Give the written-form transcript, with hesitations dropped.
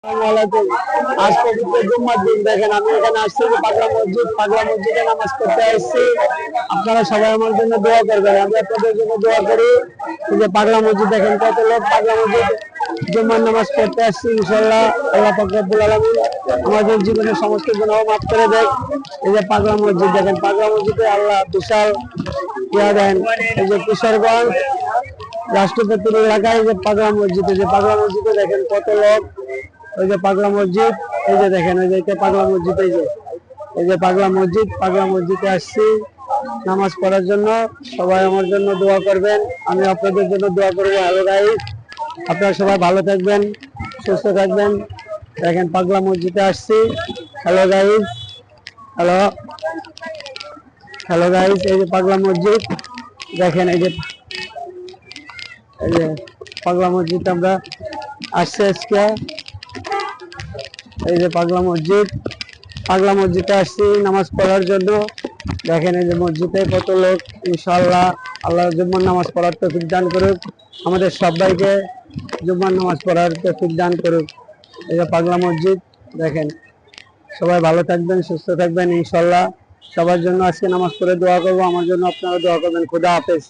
আসসালামু আলাইকুম। আজ পবিত্র জুম্মার দিন, দেখেন আমি এখানে আসছি পাগলা মসজিদে নামাজ পড়তে আসছি। আপনারা সবাই আমার জন্য দোয়া করবেন, আমি আপনাদের জন্য দোয়া করি। এই যে পাগলা মসজিদ, দেখেন কত লোক পাগলা মসজিদ জুম্মার নামাজ পড়তে আসছি। ইনশাআল্লাহ আল্লাহ পাক রব্বুল আলামিন আমাদের জীবনের সমস্ত গুনাহ মাফ করে দেয়। এই যে পাগলা মসজিদ, দেখেন পাগলা মসজিদে আল্লাহ বিশাল ইয়া দেন। এই যে কিশোরগঞ্জ রাষ্ট্রপতির এলাকায় যে পাগলা মসজিদে, দেখেন কত লোক। ওই যে পাগলা মসজিদ, এই যে দেখেন ওই যে পাগলা মসজিদ, এই যে পাগলা মসজিদে আসছি নামাজ পড়ার জন্য। সবাই আমার জন্য দোয়া করবেন, আমি আপনাদের জন্য দোয়া করবো। হ্যালো গাইস, আপনারা সবাই ভালো থাকবেন, সুস্থ থাকবেন। দেখেন পাগলা মসজিদে আসছি। Hello guys, hello hello guys, এই যে পাগলা মসজিদ দেখেন। এই যে পাগলা মসজিদ আমরা আসছি আজকে। এই যে পাগলা মসজিদে আসছি নামাজ পড়ার জন্য। দেখেন এই যে মসজিদে কত লোক। ইনশাআল্লাহ আল্লাহ জুম্মার নামাজ পড়ার তৌফিক দান করুক, আমাদের সবাইকে জুম্মার নামাজ পড়ার তৌফিক দান করুক। এই যে পাগলা মসজিদ দেখেন। সবাই ভালো থাকবেন, সুস্থ থাকবেন। ইনশাআল্লাহ সবার জন্য আজকে নামাজ পড়ে দোয়া করবো, আমার জন্য আপনারা দোয়া করবেন। খুদা হাফেজ।